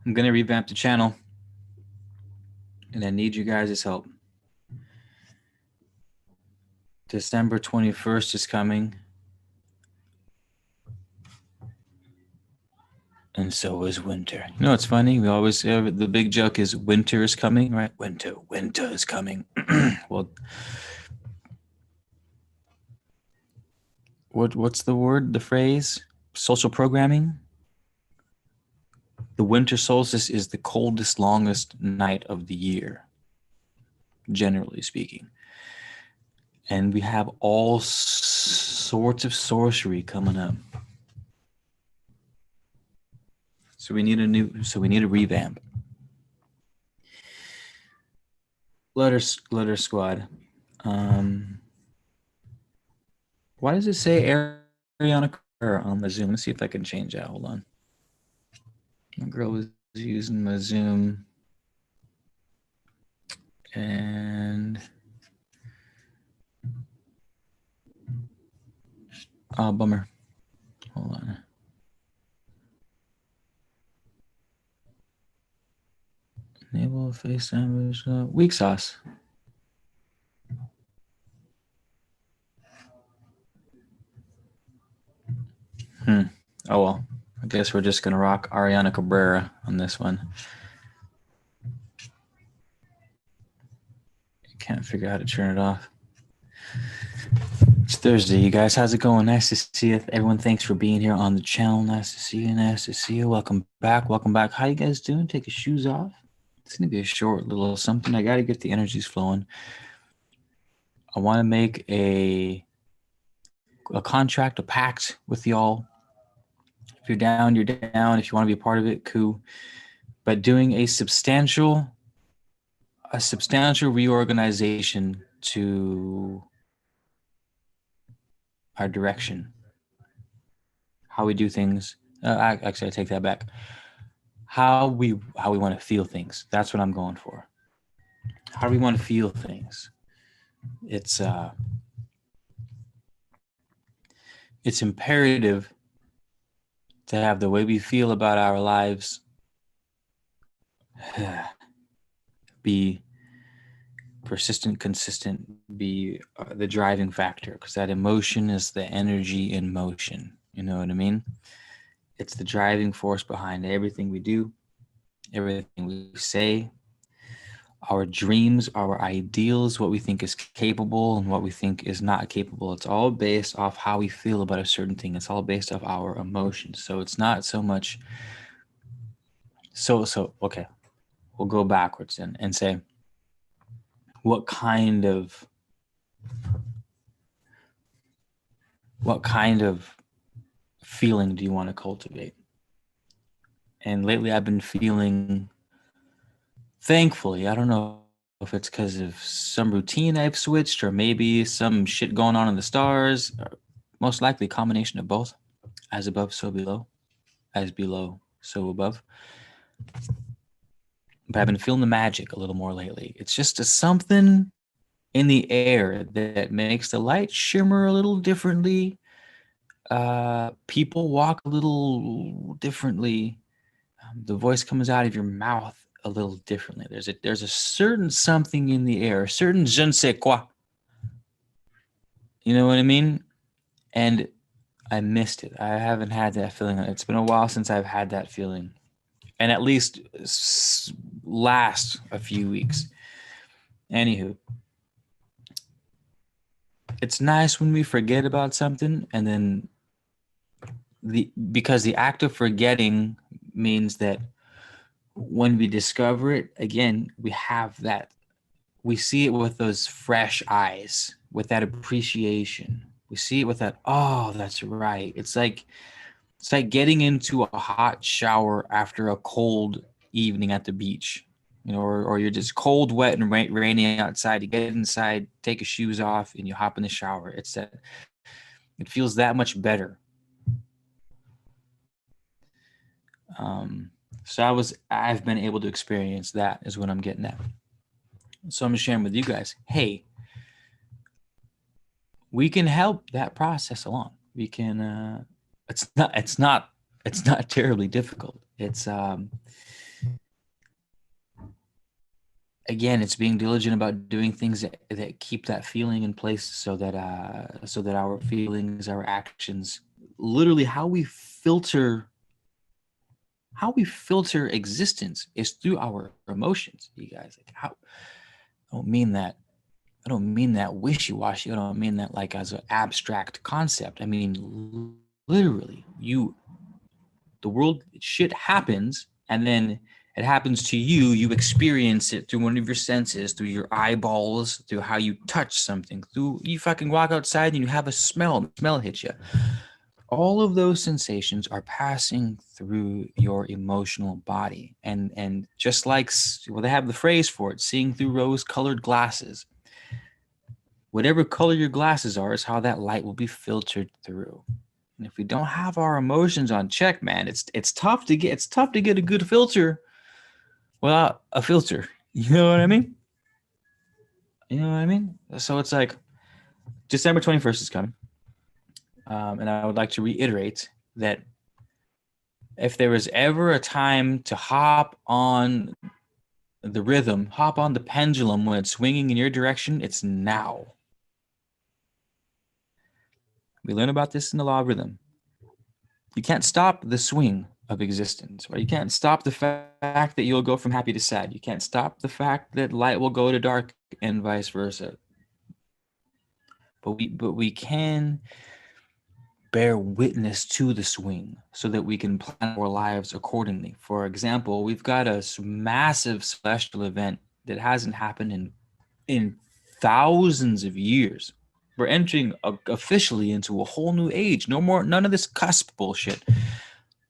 I'm going to revamp the channel, and I need you guys' help. December 21st is coming. And so is winter. You know, it's funny. We always have the big joke is winter is coming, right? Winter is coming. Well, what's the word? The phrase? Social programming? The winter solstice is the coldest, longest night of the year, generally speaking. And we have all sorts of sorcery coming up. So we need a revamp. Letter squad. Why does it say Ariana on the Zoom? Let's see if I can change that. Hold on. My girl was using my Zoom. And oh, bummer. Hold on. Enable FaceTime. Weak sauce. Oh well. I guess we're just gonna rock Ariana Cabrera on this one. Can't figure out how to turn it off. It's Thursday, you guys. How's it going? Nice to see you. Everyone, thanks for being here on the channel. Nice to see you. Nice to see you. Welcome back. Welcome back. How you guys doing? Take your shoes off. It's gonna be a short little something. I gotta get the energies flowing. I want to make a contract, a pact with y'all. If you're down, you're down. If you want to be a part of it, cool. But doing a substantial reorganization to our direction, how we do things. Actually, I take that back. How we want to feel things. That's what I'm going for. How do we want to feel things? It's imperative to have the way we feel about our lives be persistent, consistent, be the driving factor, because that emotion is the energy in motion. You know what I mean? It's the driving force behind everything we do, everything we say, our dreams, our ideals, what we think is capable and what we think is not capable. It's all based off how we feel about a certain thing. It's all based off our emotions. So it's not so much. So okay, we'll go backwards and say, what kind of feeling do you want to cultivate? And lately I've been feeling, thankfully, I don't know if it's because of some routine I've switched or maybe some shit going on in the stars, or most likely a combination of both. As above, so below. As below, so above. But I've been feeling the magic a little more lately. It's just something in the air that makes the light shimmer a little differently. People walk a little differently. The voice comes out of your mouth a little differently. There's a certain something in the air, a certain je ne sais quoi. You know what I mean? And I missed it. I haven't had that feeling. It's been a while since I've had that feeling. And at least last a few weeks. Anywho, it's nice when we forget about something and then because the act of forgetting means that when we discover it again, we see it with those fresh eyes, with that appreciation. We see it with that, oh, that's right. It's like getting into a hot shower after a cold evening at the beach, you know, or you're just cold, wet, and rainy outside. You get inside, take your shoes off, and you hop in the shower. It feels that much better. So I've been able to experience that is what I'm getting at. So I'm sharing with you guys, hey, we can help that process along. We can, it's not terribly difficult. It's again, it's being diligent about doing things that keep that feeling in place, so that our feelings, our actions, literally how we filter existence is through our emotions, you guys. Like, how I don't mean that wishy-washy. I don't mean that like as an abstract concept. I mean literally, the world, shit happens, and then it happens to you. You experience it through one of your senses, through your eyeballs, through how you touch something, through you fucking walk outside and you have a smell hits you. All of those sensations are passing through your emotional body. And just like, well, they have the phrase for it, seeing through rose-colored glasses. Whatever color your glasses are is how that light will be filtered through. And if we don't have our emotions on check, man, it's tough to get a good filter without a filter. You know what I mean? So it's like December 21st is coming. And I would like to reiterate that if there was ever a time to hop on the rhythm, hop on the pendulum when it's swinging in your direction, it's now. We learn about this in the law of rhythm. You can't stop the swing of existence, right? You can't stop the fact that you'll go from happy to sad. You can't stop the fact that light will go to dark and vice versa. But we can bear witness to the swing so that we can plan our lives accordingly. For example, we've got a massive celestial event that hasn't happened in thousands of years. We're entering officially into a whole new age. None of this cusp bullshit.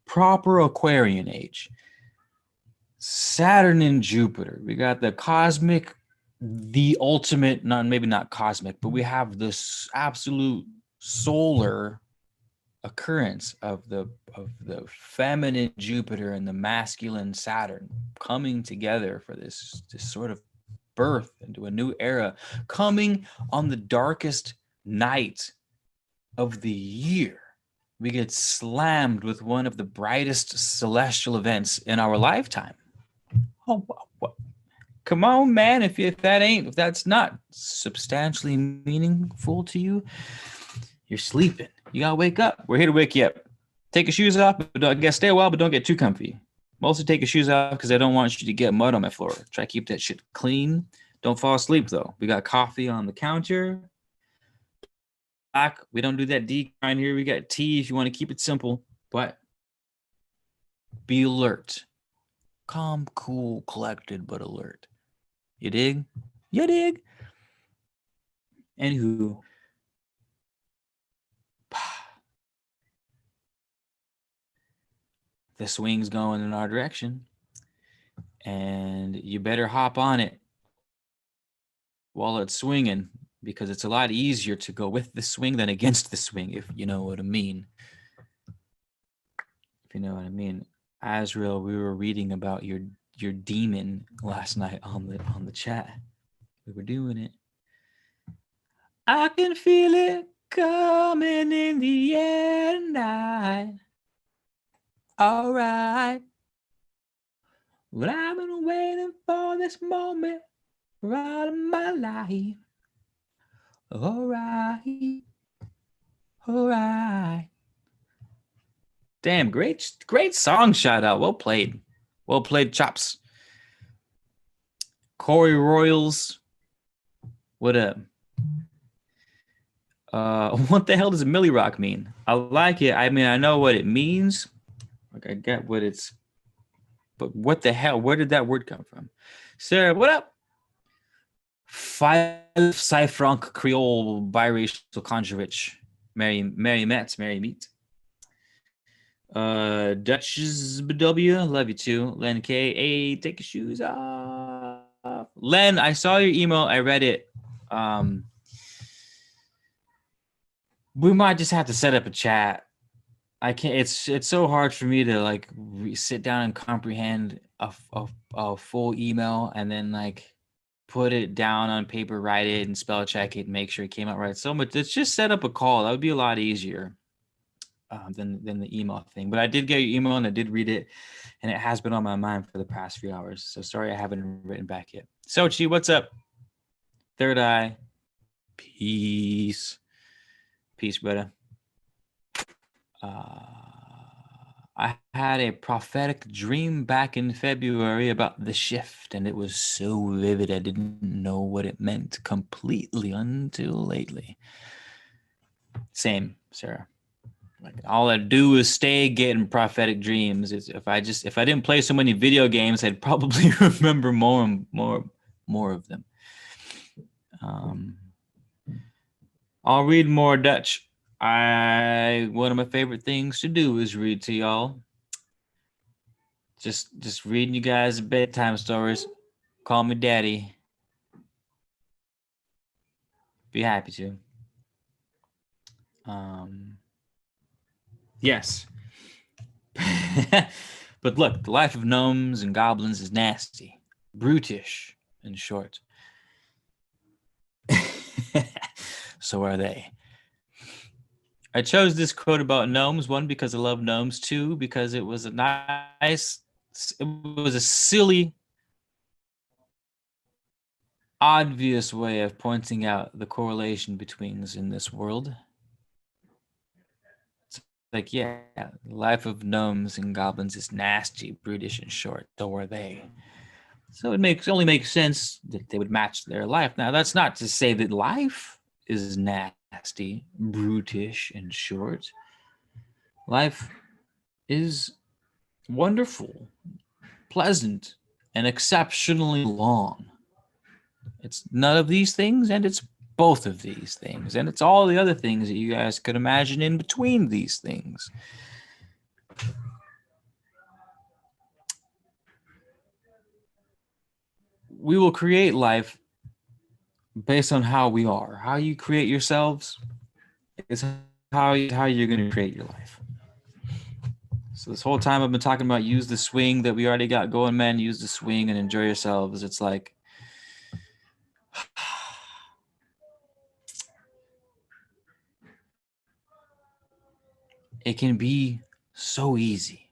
Proper Aquarian age. Saturn and Jupiter. We got the cosmic, the ultimate, maybe not cosmic, but we have this absolute solar occurrence of the feminine Jupiter and the masculine Saturn coming together for this sort of birth into a new era, coming on the darkest night of the year. We get slammed with one of the brightest celestial events in our lifetime. Oh, what? Come on, man. If that's not substantially meaningful to you, you're sleeping. You gotta wake up. We're here to wake you up. Take your shoes off, but stay a while, but don't get too comfy. Mostly take your shoes off because I don't want you to get mud on my floor. Try to keep that shit clean. Don't fall asleep though. We got coffee on the counter. We don't do that decline here. We got tea if you want to keep it simple, but be alert. Calm, cool, collected, but alert. You dig? You dig? Anywho, the swing's going in our direction, and you better hop on it while it's swinging, because it's a lot easier to go with the swing than against the swing, if you know what I mean. If you know what I mean. Azrael, we were reading about your demon last night on the chat. We were doing it. I can feel it coming in the air tonight. All right. Well, I've been waiting for this moment for all of my life. All right. All right. Damn, great song shout out. Well played. Well played, chops. Corey Royals. What up? What the hell does Millie Rock mean? I like it. I mean, I know what it means. Like, I get what it's, but what the hell? Where did that word come from? Sarah, what up? 5 Cyfranc Creole biracial conjurich. Mary Meet. Dutch's W, love you too. Len K, hey, take your shoes off. Len, I saw your email. I read it. We might just have to set up a chat. I can't. It's so hard for me to like sit down and comprehend a full email and then like put it down on paper, write it, and spell check it, and make sure it came out right. So much. Let's just set up a call. That would be a lot easier than the email thing. But I did get your email and I did read it, and it has been on my mind for the past few hours. So sorry I haven't written back yet. Sochi, what's up? Third Eye. Peace. Peace, brother. I had a prophetic dream back in February about the shift, and it was so vivid I didn't know what it meant completely until lately. Same, Sarah. Like all I do is stay getting prophetic dreams. If I didn't play so many video games, I'd probably remember more of them. I'll read more Dutch. One of my favorite things to do is read to y'all. Just reading you guys bedtime stories. Call me daddy. Be happy to. Yes. But look, the life of gnomes and goblins is nasty. Brutish, in short. So are they. I chose this quote about gnomes, one, because I love gnomes, two, because it was a silly, obvious way of pointing out the correlation between things in this world. It's like, yeah, the life of gnomes and goblins is nasty, brutish, and short. So are they. So it only makes sense that they would match their life. Now, that's not to say that life is nasty, brutish, and short. Life is wonderful, pleasant, and exceptionally long. It's none of these things, and it's both of these things, and it's all the other things that you guys could imagine in between these things. We will create life based on how we are. How you create yourselves is how you're going to create your life. So this whole time I've been talking about use the swing that we already got going, man. Use the swing and enjoy yourselves. It's like it can be so easy.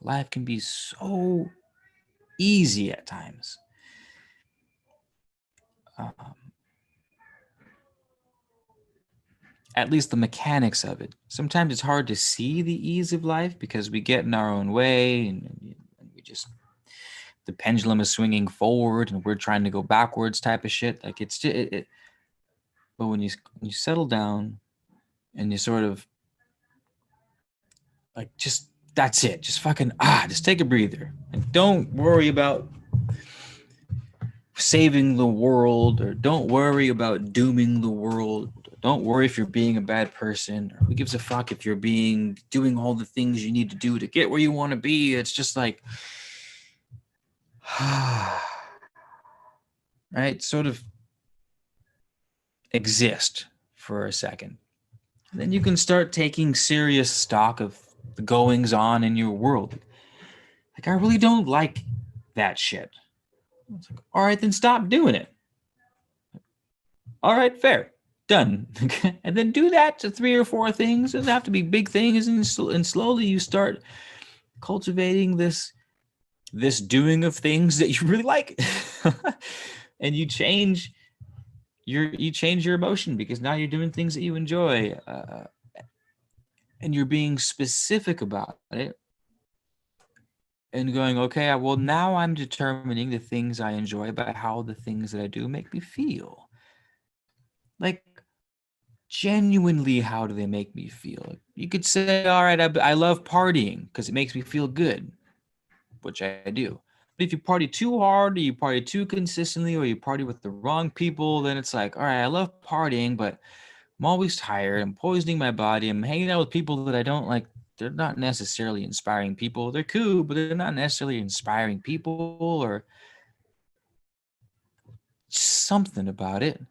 Life can be so easy at times. At least the mechanics of it. Sometimes it's hard to see the ease of life because we get in our own way and we just, the pendulum is swinging forward and we're trying to go backwards type of shit. Like it's just, but when you settle down and you sort of like, just, that's it. Just fucking, just take a breather and don't worry about saving the world, or don't worry about dooming the world. Don't worry if you're being a bad person, or who gives a fuck if you're doing all the things you need to do to get where you want to be. It's just like, right? Sort of exist for a second. And then you can start taking serious stock of the goings on in your world. Like, I really don't like that shit. It's like, all right, then stop doing it. All right, fair. Done. And then do that to 3 or 4 things. It doesn't have to be big things. And slowly you start cultivating this doing of things that you really like. And you change your emotion because now you're doing things that you enjoy. And you're being specific about it. And going, okay, well, now I'm determining the things I enjoy by how the things that I do make me feel. Like, genuinely, how do they make me feel? You could say, all right, I love partying because it makes me feel good, which I do. But if you party too hard, or you party too consistently, or you party with the wrong people, then it's like, all right, I love partying, but I'm always tired. I'm poisoning my body. I'm hanging out with people that I don't like. They're not necessarily inspiring people. They're cool, but they're not necessarily inspiring people, or something about it.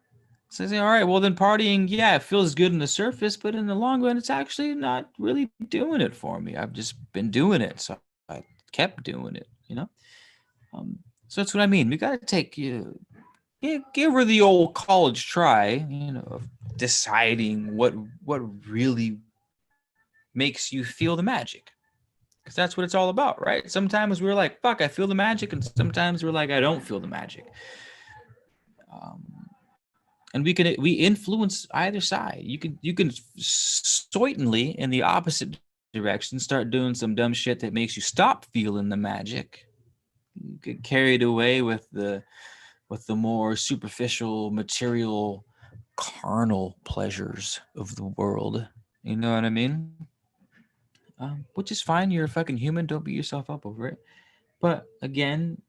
So I say, all right, well then partying, yeah, it feels good on the surface, but in the long run, it's actually not really doing it for me. I've just been doing it, so I kept doing it, you know? So that's what I mean. We got to give her the old college try, of deciding what really makes you feel the magic. Because that's what it's all about, right? Sometimes we're like, fuck, I feel the magic, and sometimes we're like, I don't feel the magic. And we influence either side. You can certainly in the opposite direction start doing some dumb shit that makes you stop feeling the magic. You get carried away with the more superficial, material, carnal pleasures of the world. You know what I mean? Which is fine. You're a fucking human. Don't beat yourself up over it. But again,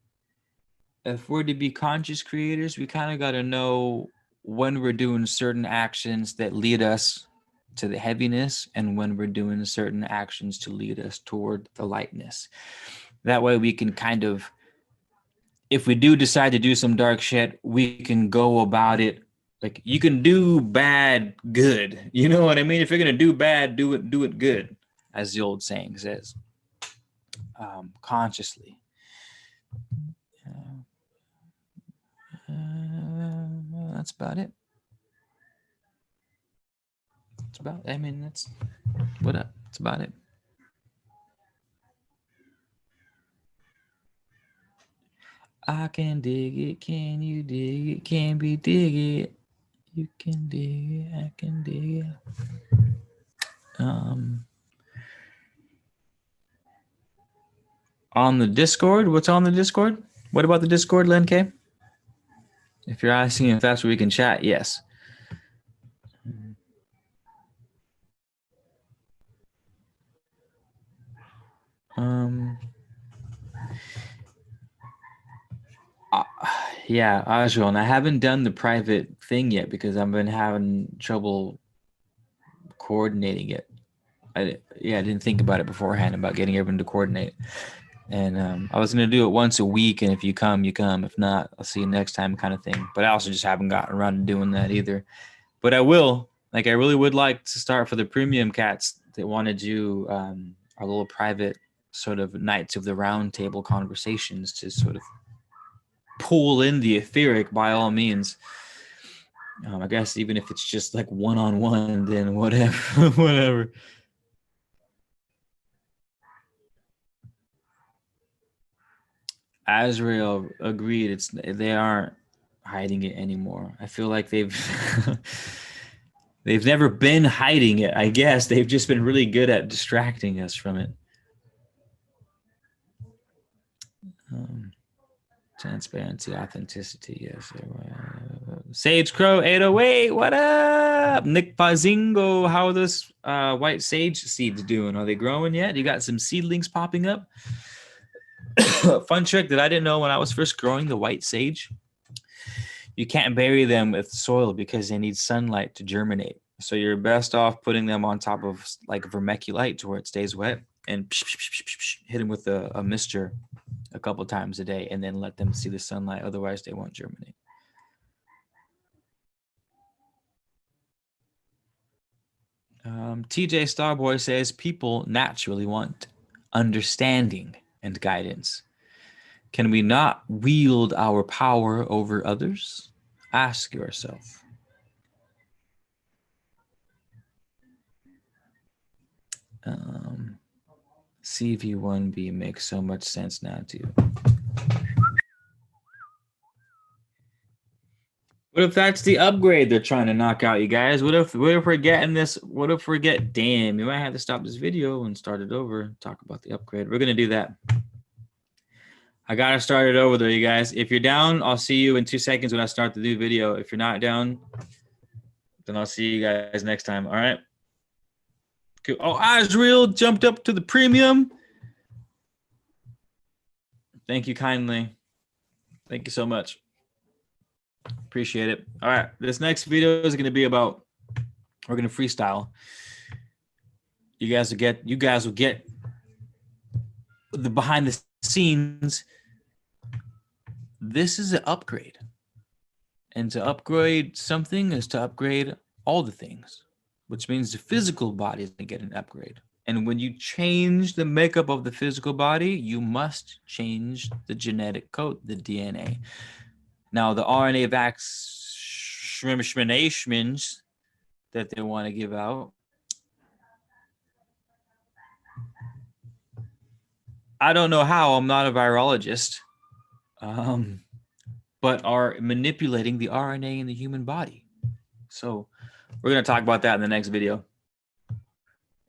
if we're to be conscious creators, we kind of got to know when we're doing certain actions that lead us to the heaviness and when we're doing certain actions to lead us toward the lightness. That way we can kind of, if we do decide to do some dark shit, we can go about it. Like, you can do bad good. You know what I mean? If you're going to do bad, do it good, as the old saying says. Consciously. That's about it. That's what up. That's about it. I can dig it. Can you dig it? Can we dig it? You can dig it. I can dig it. On the Discord, what's on the Discord? What about the Discord, Len K? If you're asking if that's where we can chat, yes. Yeah, Ajul, and I haven't done the private thing yet because I've been having trouble coordinating it. I didn't think about it beforehand about getting everyone to coordinate. And I was going to do it once a week, and if you come, you come. If not, I'll see you next time kind of thing. But I also just haven't gotten around to doing that either. But I will. Like, I really would like to start for the premium cats that want to do our little private sort of Knights of the Round Table conversations to sort of pull in the etheric by all means. I guess even if it's just like one-on-one, then whatever. Whatever. Azrael agreed. They aren't hiding it anymore. I feel like they've never been hiding it. I guess they've just been really good at distracting us from it. Transparency, authenticity, yes. Sage Crow 808, what up? Nick Pazingo, how are those white sage seeds doing? Are they growing yet? You got some seedlings popping up? Fun trick that I didn't know when I was first growing the white sage. You can't bury them with soil because they need sunlight to germinate. So you're best off putting them on top of like vermiculite to where it stays wet and hit them with a mister a couple times a day and then let them see the sunlight. Otherwise, they won't germinate. TJ Starboy says people naturally want understanding and guidance. Can we not wield our power over others? Ask yourself. CV1B makes so much sense now too. What if that's the upgrade they're trying to knock out, you guys? What if we're getting this? What if we get? Damn, you might have to stop this video and start it over. Talk about the upgrade. We're gonna do that. I gotta start it over though, you guys. If you're down, I'll see you in 2 seconds when I start the new video. If you're not down, then I'll see you guys next time. All right. Cool. Oh, Azrael jumped up to the premium. Thank you kindly. Thank you so much. Appreciate it. All right. This next video is going to be about, we're going to freestyle. You guys will get the behind the scenes. This is an upgrade. And to upgrade something is to upgrade all the things, which means the physical body is going to get an upgrade. And when you change the makeup of the physical body, you must change the genetic code, the DNA. Now, the RNA vaccinations that they want to give out, I don't know how. I'm not a virologist. but are manipulating the RNA in the human body. So we're going to talk about that in the next video.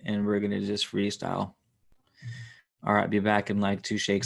And we're going to just freestyle. All right, be back in like 2 shakes.